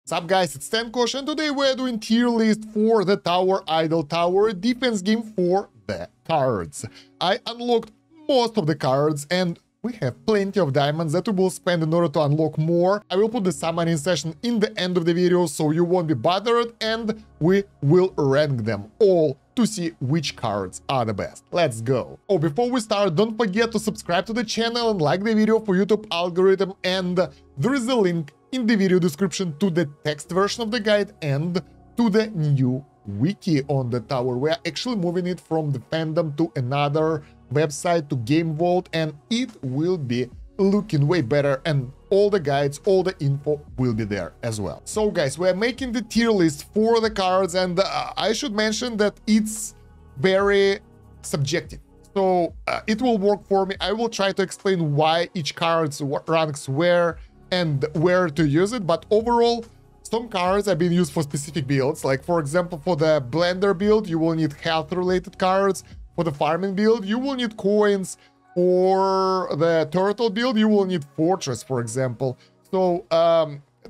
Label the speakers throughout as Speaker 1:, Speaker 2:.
Speaker 1: What's up guys, it's Kosh, and today we're doing tier list for the tower, idle tower defense game for the cards. I unlocked most of the cards and we have plenty of diamonds that we will spend in order to unlock more. I will put the summoning session in the end of the video so you won't be bothered, and we will rank them all to see which cards are the best. Let's go. Oh, before we start, don't forget to subscribe to the channel and like the video for YouTube algorithm, and there is a link in the video description to the text version of the guide and to the new wiki on the tower. We are actually moving it from the fandom to another website, to Game Vault, and it will be looking way better, and all the guides, all the info will be there as well. So guys, we are making the tier list for the cards, and I should mention that it's very subjective. So it will work for me. I will try to explain why each card ranks where and where to use it, but overall some cards have been used for specific builds. Like for example, for the blender build you will need health related cards, for the farming build you will need coins, for the turtle build you will need fortress, for example. So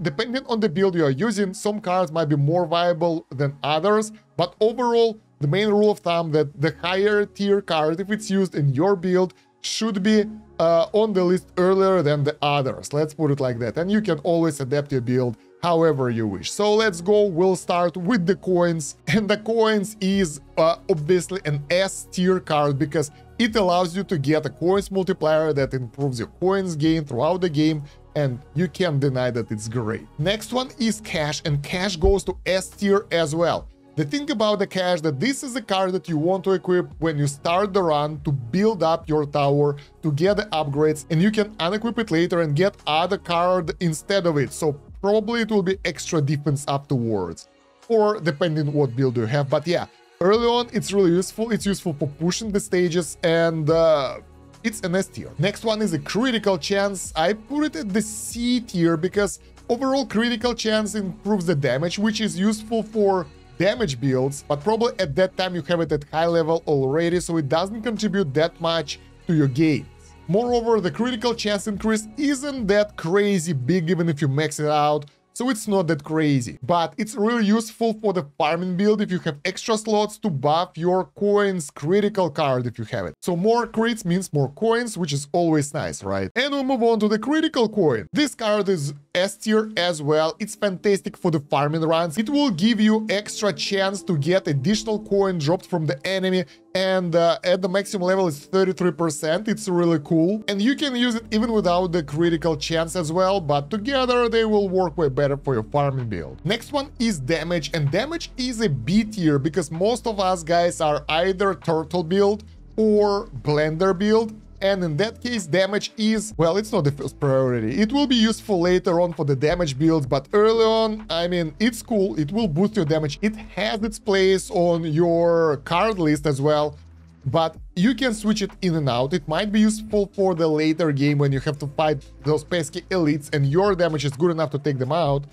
Speaker 1: depending on the build you are using, some cards might be more viable than others, but overall the main rule of thumb that the higher tier card, if it's used in your build, should be on the list earlier than the others. Let's put it like that, and you can always adapt your build however you wish. So let's go. We'll start with the coins, and the coins is obviously an S tier card because it allows you to get a coins multiplier that improves your coins gain throughout the game, and you can't deny that it's great. Next one is cash, and cash goes to S tier as well. The thing about the cash, that this is a card that you want to equip when you start the run to build up your tower, to get the upgrades, and you can unequip it later and get other card instead of it. So probably it will be extra defense afterwards, or depending what build you have. But yeah, early on it's really useful. It's useful for pushing the stages, and it's an S tier. Next one is a critical chance. I put it at the C tier because overall critical chance improves the damage, which is useful for damage builds, but probably at that time you have it at high level already, so it doesn't contribute that much to your gains. Moreover, the critical chance increase isn't that crazy big even if you max it out, so it's not that crazy. But it's really useful for the farming build if you have extra slots to buff your coins critical card if you have it. So more crits means more coins, which is always nice, right? And we move on to the critical coin. This card is S tier as well. It's fantastic for the farming runs. It will give you extra chance to get additional coin dropped from the enemy, and at the maximum level is 33%. It's really cool, and you can use it even without the critical chance as well, but together they will work way better for your farming build. Next one is damage, and damage is a B tier because most of us guys are either turtle build or blender build, and in that case damage is, well, it's not the first priority. It will be useful later on for the damage builds, but early on, I mean, it's cool. It will boost your damage. It has its place on your card list as well, but you can switch it in and out. It might be useful for the later game when you have to fight those pesky elites and your damage is good enough to take them out,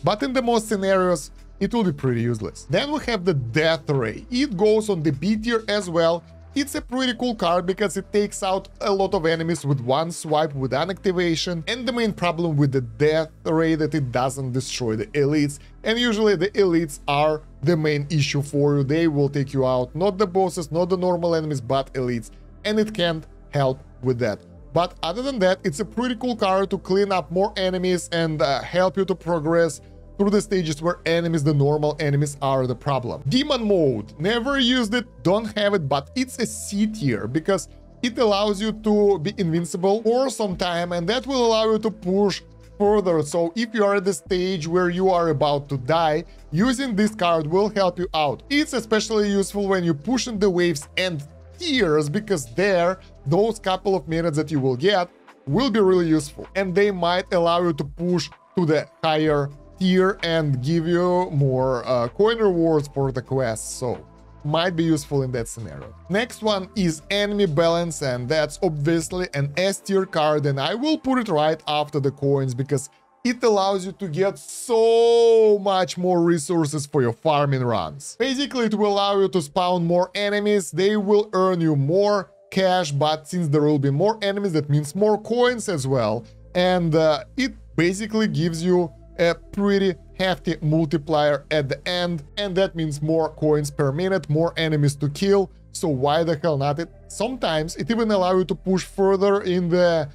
Speaker 1: but in the most scenarios it will be pretty useless. Then we have the death ray. It goes on the B tier as well. It's a pretty cool card because it takes out a lot of enemies with one swipe with an activation, and the main problem with the death ray that it doesn't destroy the elites, and usually the elites are the main issue for you. They will take you out, not the bosses, not the normal enemies, but elites, and it can't help with that. But other than that, it's a pretty cool card to clean up more enemies and help you to progress through the stages where enemies, the normal enemies, are the problem. Demon mode, never used it, don't have it, but it's a C tier because it allows you to be invincible for some time, and that will allow you to push further. So if you are at the stage where you are about to die, using this card will help you out. It's especially useful when you push in the waves and tiers, because there, those couple of minutes that you will get will be really useful, and they might allow you to push to the higher tier and give you more coin rewards for the quests, so might be useful in that scenario. Next one is enemy balance, and that's obviously an S tier card, and I will put it right after the coins because it allows you to get so much more resources for your farming runs. Basically, it will allow you to spawn more enemies. They will earn you more cash, but since there will be more enemies, that means more coins as well, and it basically gives you a pretty hefty multiplier at the end, and that means more coins per minute, more enemies to kill. So why the hell not? Sometimes it even allows you to push further in the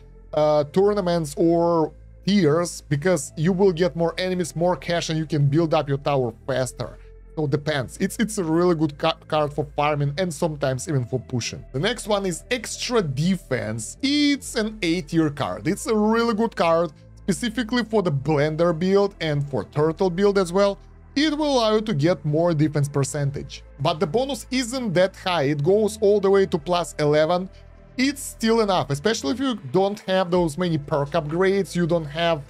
Speaker 1: tournaments or tiers, because you will get more enemies, more cash, and you can build up your tower faster. So depends. It's a really good card for farming and sometimes even for pushing. The next one is Extra Defense. It's an A-tier card. It's a really good card, specifically for the Blender build and for Turtle build as well. It will allow you to get more defense percentage. But the bonus isn't that high. It goes all the way to plus 11. It's still enough, especially if you don't have those many perk upgrades, you don't have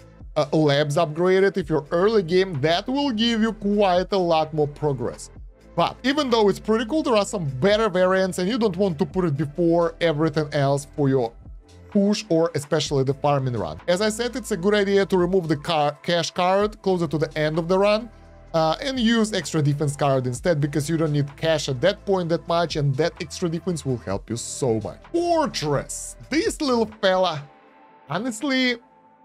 Speaker 1: labs upgraded. If you're early game, that will give you quite a lot more progress. But even though it's pretty cool, there are some better variants, and you don't want to put it before everything else for your push or especially the farming run. As I said, it's a good idea to remove the cash card closer to the end of the run and use Extra Defense card instead, because you don't need cash at that point that much, and that Extra Defense will help you so much. Fortress. This little fella, honestly,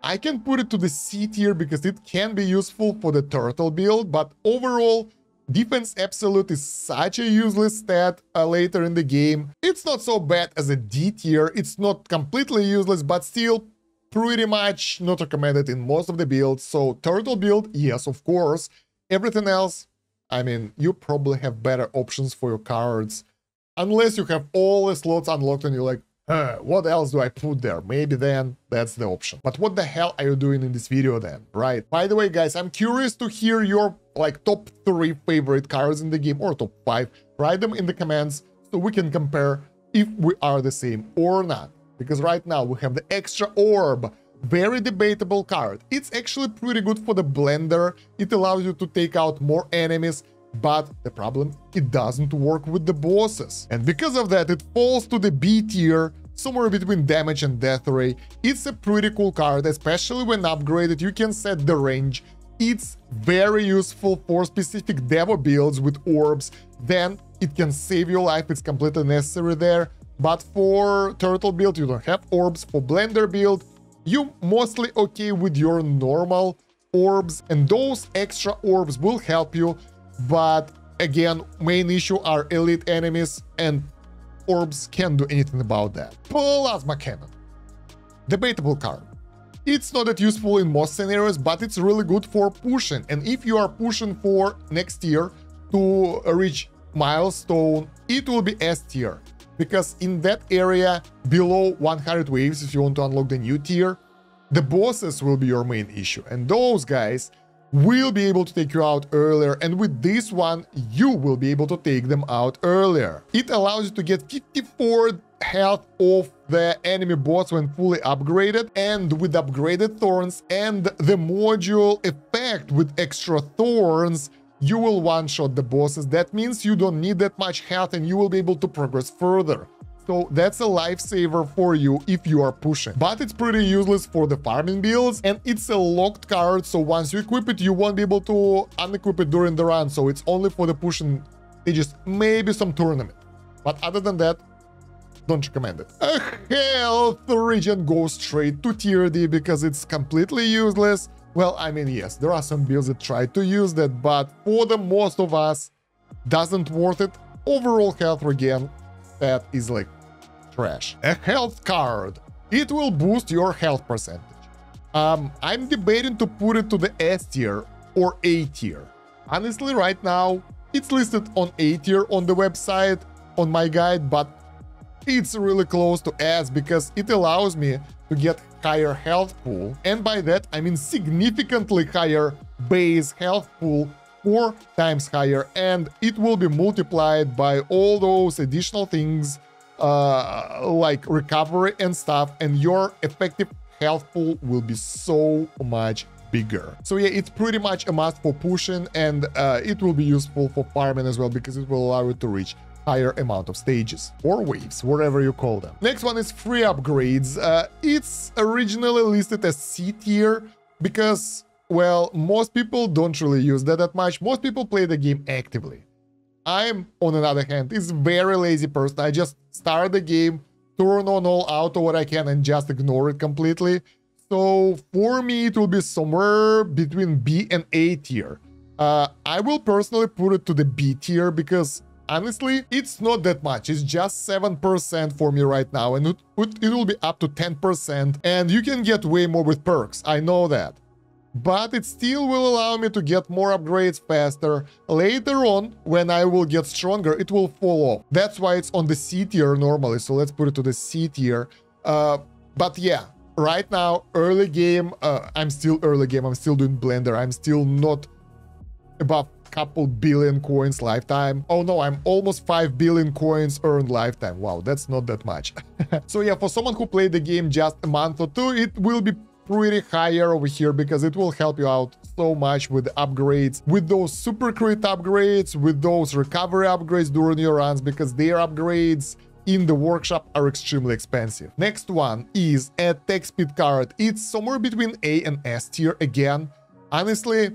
Speaker 1: I can put it to the C tier because it can be useful for the Turtle build, but overall, Defense Absolute is such a useless stat later in the game. It's not so bad as a D tier, it's not completely useless, but still pretty much not recommended in most of the builds. So Turtle build, yes, of course. Everything else, I mean, you probably have better options for your cards, unless you have all the slots unlocked and you're like, what else do I put there? Maybe then that's the option. But what the hell are you doing in this video then, right? By the way, guys, I'm curious to hear your top 3 favorite cards in the game, or top 5. Write them in the comments so we can compare if we are the same or not. Because right now we have the Extra Orb, very debatable card. It's actually pretty good for the Blender. It allows you to take out more enemies, but the problem, it doesn't work with the bosses. And because of that, it falls to the B tier, somewhere between damage and death ray. It's a pretty cool card, especially when upgraded. You can set the range. It's very useful for specific demo builds with orbs. Then it can save your life. It's completely necessary there. But for Turtle build, you don't have orbs. For Blender build, you mostly okay with your normal orbs, and those extra orbs will help you. But again, main issue are elite enemies, and orbs can't do anything about that. Plasma Cannon. Debatable card. It's not that useful in most scenarios, but it's really good for pushing. And if you are pushing for next tier to reach milestone, it will be S tier. Because in that area, below 100 waves, if you want to unlock the new tier, the bosses will be your main issue. And those guys will be able to take you out earlier, and with this one, you will be able to take them out earlier. It allows you to get 54 health off the enemy boss when fully upgraded, and with upgraded thorns and the module effect with extra thorns, you will one-shot the bosses. That means you don't need that much health and you will be able to progress further. So that's a lifesaver for you if you are pushing. But it's pretty useless for the farming builds, and it's a locked card, so once you equip it, you won't be able to unequip it during the run, so it's only for the pushing stages, maybe some tournament. But other than that, don't recommend it. A health regen goes straight to tier D because it's completely useless. Well, I mean, yes, there are some builds that try to use that, but for the most of us, doesn't worth it. Overall health regen, that is like trash. A health card. It will boost your health percentage. I'm debating to put it to the S tier or A tier. Honestly, right now, it's listed on A tier on the website, on my guide, but it's really close to S because it allows me to get higher health pool, and by that I mean significantly higher base health pool, 4 times higher, and it will be multiplied by all those additional things like recovery and stuff, and your effective health pool will be so much bigger. So yeah, it's pretty much a must for pushing, and it will be useful for farming as well because it will allow you to reach higher amount of stages or waves, whatever you call them. Next one is free upgrades. It's originally listed as C tier because, well, most people don't really use that much. Most people play the game actively. I'm, on the other hand, is very lazy person. I just start the game, turn on all auto what I can, and just ignore it completely. So for me, it will be somewhere between B and A tier. I will personally put it to the B tier because honestly, it's not that much. It's just 7% for me right now, and it will be up to 10%, and you can get way more with perks. I know that. But it still will allow me to get more upgrades faster. Later on, when I will get stronger, it will fall off. That's why it's on the C tier normally, so let's put it to the C tier. But yeah, right now, early game, I'm still early game, I'm still doing Blender, I'm still not above couple billion coins lifetime. Oh no, I'm almost 5 billion coins earned lifetime. Wow, that's not that much. So yeah, for someone who played the game just a month or two, it will be pretty higher over here because it will help you out so much with the upgrades, with those super crit upgrades, with those recovery upgrades during your runs, because their upgrades in the workshop are extremely expensive. Next one is a tech speed card. It's somewhere between A and S tier again. Honestly,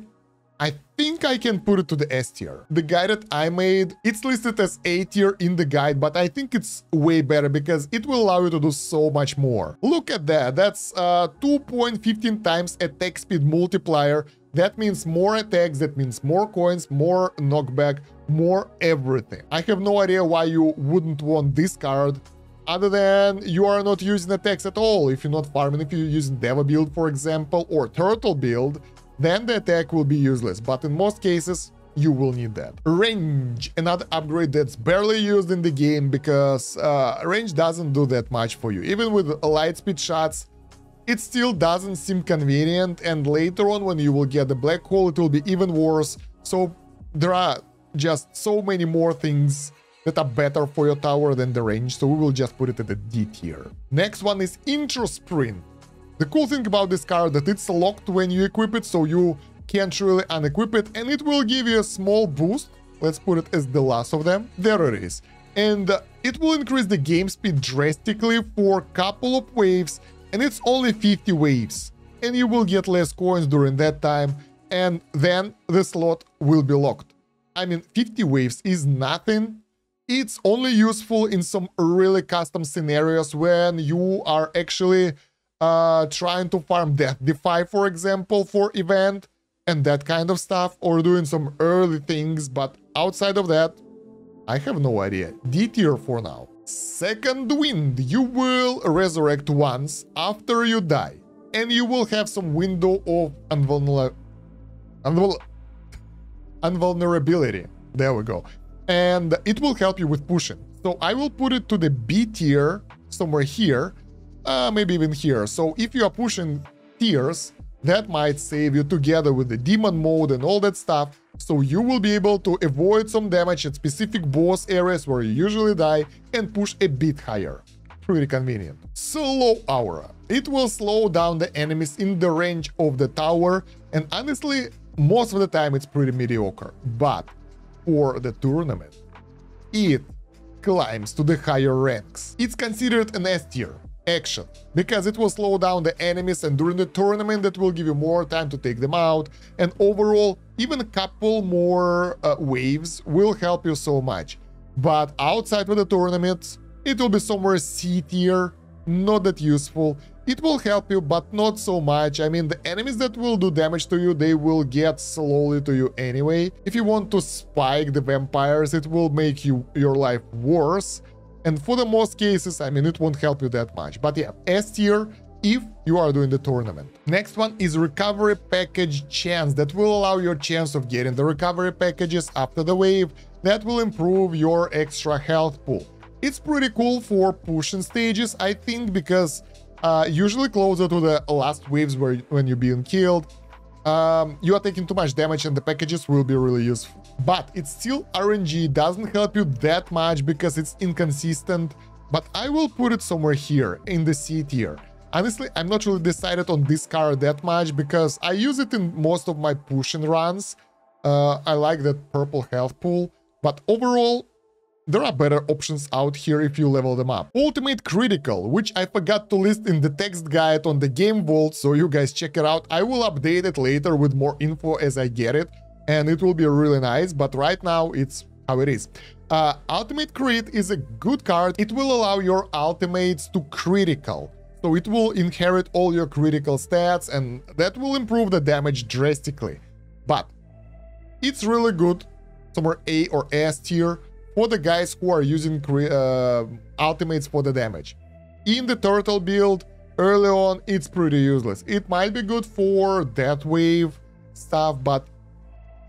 Speaker 1: I think I can put it to the S tier. The guide that I made, it's listed as A tier in the guide, but I think it's way better because it will allow you to do so much more. Look at that. That's 2.15 times attack speed multiplier. That means more attacks, that means more coins, more knockback, more everything. I have no idea why you wouldn't want this card, other than you are not using attacks at all. If you're not farming, if you're using Deva build, for example, or Turtle build, then the attack will be useless, but in most cases, you will need that. Range, another upgrade that's barely used in the game because range doesn't do that much for you. Even with light speed shots, it still doesn't seem convenient, and later on when you will get the black hole, it will be even worse. So there are just so many more things that are better for your tower than the range, so we will just put it at the D tier. Next one is Intro Sprint. The cool thing about this card that it's locked when you equip it, so you can't really unequip it, and it will give you a small boost. Let's put it as the last of them. There it is. And it will increase the game speed drastically for a couple of waves, and it's only 50 waves. And you will get less coins during that time, and then the slot will be locked. I mean, 50 waves is nothing. It's only useful in some really custom scenarios when you are actually trying to farm Death Defy, for example, for event and that kind of stuff, or doing some early things, but outside of that, I have no idea. D tier for now. Second Wind, you will resurrect once after you die, and you will have some window of invulnerability. There we go. And it will help you with pushing. So I will put it to the B tier, somewhere here, maybe even here. So if you are pushing tiers, that might save you together with the demon mode and all that stuff. So you will be able to avoid some damage at specific boss areas where you usually die and push a bit higher. Pretty convenient. Slow Aura. It will slow down the enemies in the range of the tower, and honestly, most of the time it's pretty mediocre. But for the tournament, it climbs to the higher ranks. It's considered an S tier action because it will slow down the enemies, and during the tournament that will give you more time to take them out, and overall even a couple more waves will help you so much. But outside of the tournaments, it will be somewhere C tier, not that useful. It will help you, but not so much. I mean, the enemies that will do damage to you, they will get slowly to you anyway. If you want to spike the vampires, it will make your life worse. And for the most cases, I mean, it won't help you that much. But yeah, S tier if you are doing the tournament. Next one is Recovery Package Chance. That will allow your chance of getting the recovery packages after the wave. That will improve your extra health pool. It's pretty cool for pushing stages, I think, because usually closer to the last waves when you're being killed, you are taking too much damage and the packages will be really useful. But it's still RNG, doesn't help you that much because it's inconsistent, but I will put it somewhere here in the C tier. Honestly, I'm not really decided on this card that much because I use it in most of my pushing runs. I like that purple health pool, but overall, there are better options out here if you level them up. Ultimate Critical, which I forgot to list in the text guide on the Game Vault, so you guys check it out. I will update it later with more info as I get it, and it will be really nice, but right now it's how it is. Ultimate Crit is a good card. It will allow your ultimates to critical. So it will inherit all your critical stats, and that will improve the damage drastically. But it's really good, somewhere A or S tier, for the guys who are using ultimates for the damage. In the turtle build, early on, it's pretty useless. It might be good for Death Wave stuff, but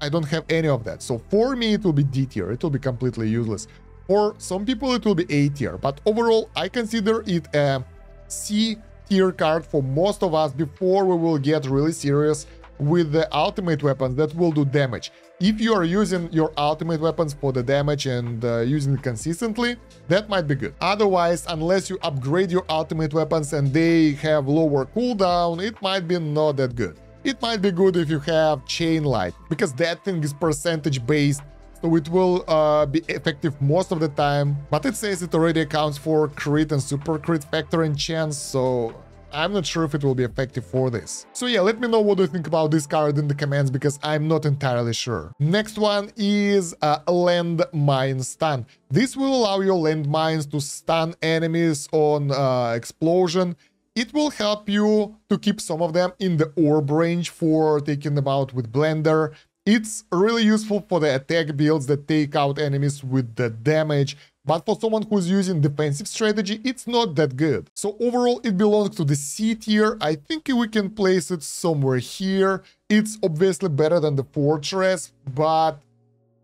Speaker 1: I don't have any of that. So for me, it will be D tier. It will be completely useless. For some people, it will be A tier. But overall, I consider it a C tier card for most of us before we will get really serious with the ultimate weapons that will do damage. If you are using your ultimate weapons for the damage and using it consistently, that might be good. Otherwise, unless you upgrade your ultimate weapons and they have lower cooldown, it might be not that good. It might be good if you have Chain Light, because that thing is percentage based, so it will be effective most of the time, but it says it already accounts for crit and super crit factor and chance, so I'm not sure if it will be effective for this. So yeah, let me know what do you think about this card in the comments, because I'm not entirely sure. Next one is Landmine Stun. This will allow your landmines to stun enemies on explosion. It will help you to keep some of them in the orb range for taking them out with Blender. It's really useful for the attack builds that take out enemies with the damage, but for someone who's using defensive strategy, it's not that good. So overall, it belongs to the C tier. I think we can place it somewhere here. It's obviously better than the Fortress, but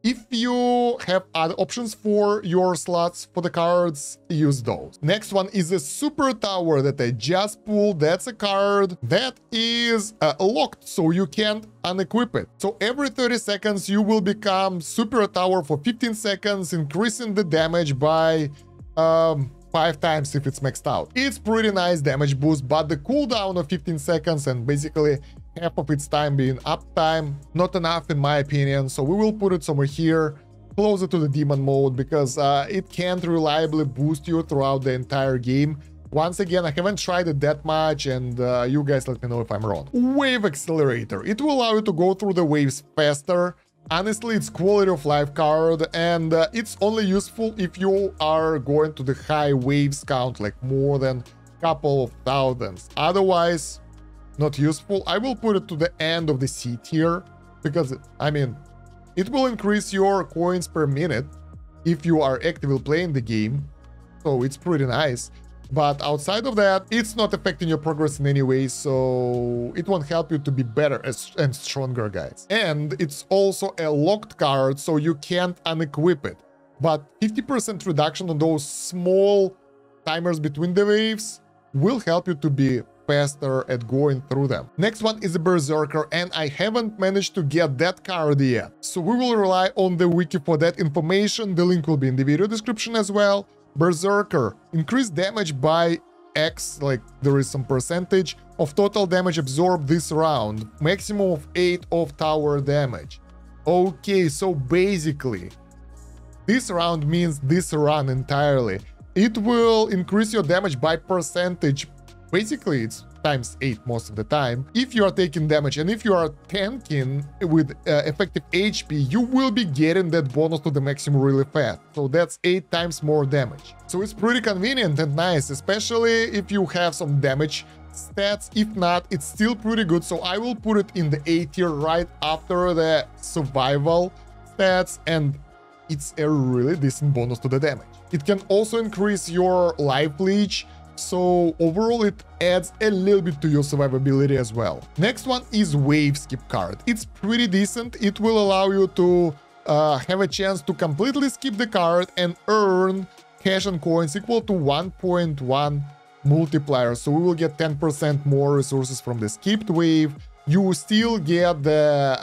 Speaker 1: if you have other options for your slots for the cards, use those. Next one is a Super Tower that I just pulled. That's a card that is locked, so you can't unequip it. So every 30 seconds, you will become Super Tower for 15 seconds, increasing the damage by 5 times if it's maxed out. It's pretty nice damage boost, but the cooldown of 15 seconds and basically half of its time being uptime, not enough in my opinion, so we will put it somewhere here, closer to the demon mode, because it can't reliably boost you throughout the entire game. Once again, I haven't tried it that much, and you guys let me know if I'm wrong. Wave Accelerator. It will allow you to go through the waves faster. Honestly, it's quality of life card, and it's only useful if you are going to the high waves count, like more than a couple of thousands. Otherwise, not useful. I will put it to the end of the C tier, because, I mean, it will increase your coins per minute if you are actively playing the game, so it's pretty nice. But outside of that, it's not affecting your progress in any way, so it won't help you to be better and stronger, guys. And it's also a locked card, so you can't unequip it. But 50% reduction on those small timers between the waves will help you to be faster at going through them. Next one is a Berserker, and I haven't managed to get that card yet. So we will rely on the wiki for that information. The link will be in the video description as well. Berserker, increased damage by X, like there is some percentage of total damage absorbed this round, maximum of 8 of tower damage. Okay, so basically, this round means this run entirely. It will increase your damage by percentage. Basically, it's times 8 most of the time. If you are taking damage and if you are tanking with effective HP, you will be getting that bonus to the maximum really fast. So that's 8 times more damage. So it's pretty convenient and nice, especially if you have some damage stats. If not, it's still pretty good. So I will put it in the A tier right after the survival stats, and it's a really decent bonus to the damage. It can also increase your life leech, so overall it adds a little bit to your survivability as well. Next one is Wave Skip card. It's pretty decent. It will allow you to have a chance to completely skip the card and earn cash and coins equal to 1.1 multiplier. So we will get 10% more resources from the skipped wave. You still get the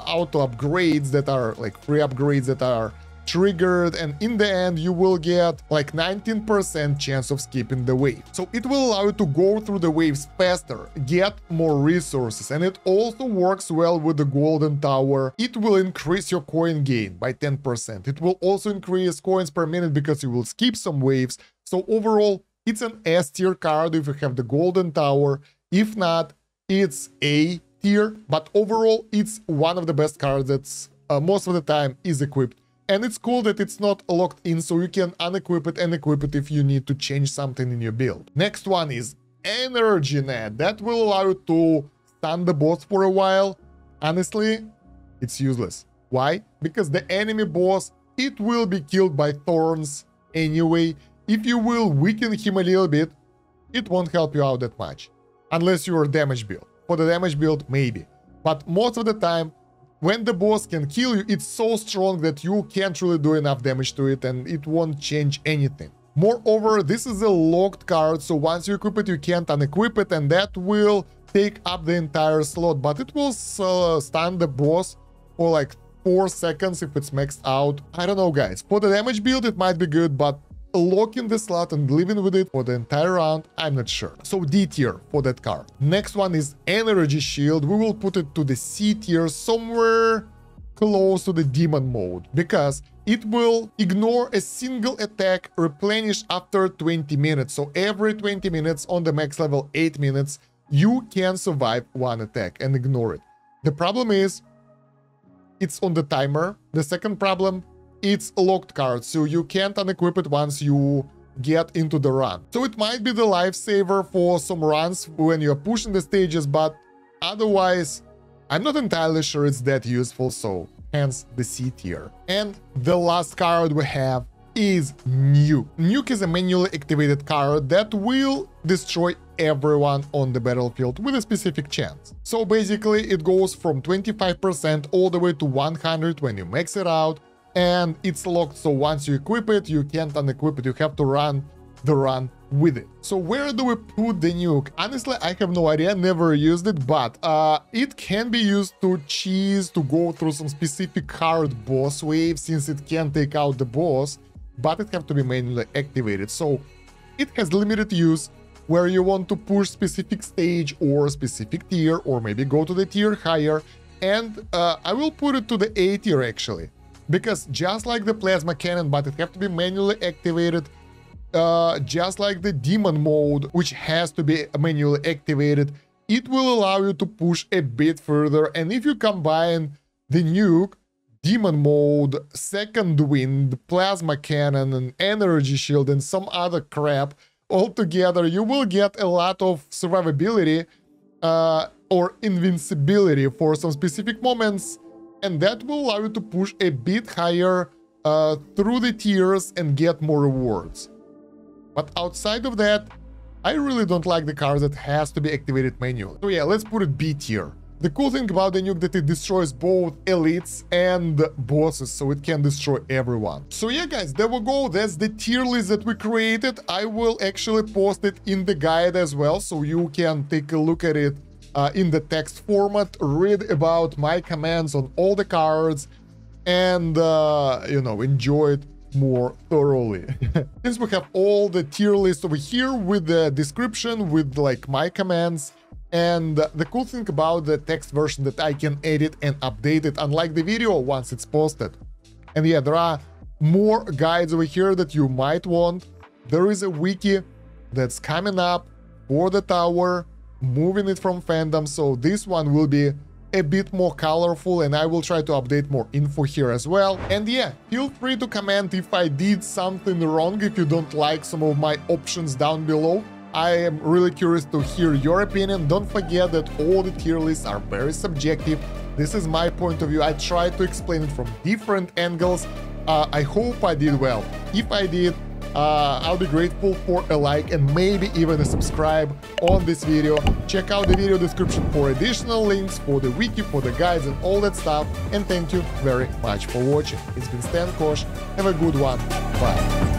Speaker 1: auto upgrades that are like free upgrades that are triggered, and in the end you will get like 19% chance of skipping the wave. So it will allow you to go through the waves faster, get more resources, and it also works well with the golden tower. It will increase your coin gain by 10%. It will also increase coins per minute because you will skip some waves. So overall, it's an S tier card if you have the golden tower. If not, it's A tier, but overall it's one of the best cards that's most of the time is equipped. And it's cool that it's not locked in, so you can unequip it and equip it if you need to change something in your build. Next one is energy net. That will allow you to stun the boss for a while. Honestly, it's useless. Why? Because the enemy boss, it will be killed by thorns anyway. If you will weaken him a little bit, it won't help you out that much. Unless you're a damage build. For the damage build, maybe. But most of the time, when the boss can kill you, it's so strong that you can't really do enough damage to it and it won't change anything. Moreover, this is a locked card, so once you equip it, you can't unequip it, and that will take up the entire slot. But it will stun the boss for like 4 seconds if it's maxed out. I don't know, guys. For the damage build, it might be good, but locking the slot and living with it for the entire round, I'm not sure. So D tier for that card. Next one is Energy Shield. We will put it to the C tier, somewhere close to the Demon mode, because it will ignore a single attack replenished after 20 minutes. So every 20 minutes on the max level 8 minutes, you can survive one attack and ignore it. The problem is, it's on the timer. The second problem, it's a locked card, so you can't unequip it once you get into the run. So it might be the lifesaver for some runs when you're pushing the stages, but otherwise, I'm not entirely sure it's that useful, so hence the C tier. And the last card we have is Nuke. Nuke is a manually activated card that will destroy everyone on the battlefield with a specific chance. So basically, it goes from 25% all the way to 100 when you max it out, and it's locked, so once you equip it, you can't unequip it, you have to run the run with it. So where do we put the Nuke? Honestly, I have no idea, never used it, but it can be used to cheese, to go through some specific hard boss waves, since it can take out the boss, but it have to be manually activated. So it has limited use where you want to push specific stage or specific tier, or maybe go to the tier higher, and I will put it to the A tier actually. Because just like the plasma cannon, but it have to be manually activated, just like the demon mode, which has to be manually activated, it will allow you to push a bit further. And if you combine the Nuke, demon mode, second wind, plasma cannon, and energy shield, and some other crap all together, you will get a lot of survivability or invincibility for some specific moments. And that will allow you to push a bit higher through the tiers and get more rewards. But outside of that, I really don't like the card that has to be activated manually. So yeah, let's put it B tier. The cool thing about the Nuke that it destroys both elites and bosses, so it can destroy everyone. So yeah, guys, there we go. That's the tier list that we created. I will actually post it in the guide as well, so you can take a look at it in the text format, read about my commands on all the cards, and you know, enjoy it more thoroughly. Since we have all the tier list over here with the description, with like my commands, and the cool thing about the text version that I can edit and update it, unlike the video once it's posted. And yeah, there are more guides over here that you might want. There is a wiki that's coming up for the tower, moving it from fandom, so this one will be a bit more colorful, and I will try to update more info here as well. And yeah, feel free to comment if I did something wrong, if you don't like some of my options down below. I am really curious to hear your opinion. Don't forget that all the tier lists are very subjective. This is my point of view. I tried to explain it from different angles. I hope I did well. If I did, I'll be grateful for a like and maybe even a subscribe on this video. Check out the video description for additional links, for the wiki, for the guides and all that stuff. And thank you very much for watching. It's been Kosh. Have a good one. Bye.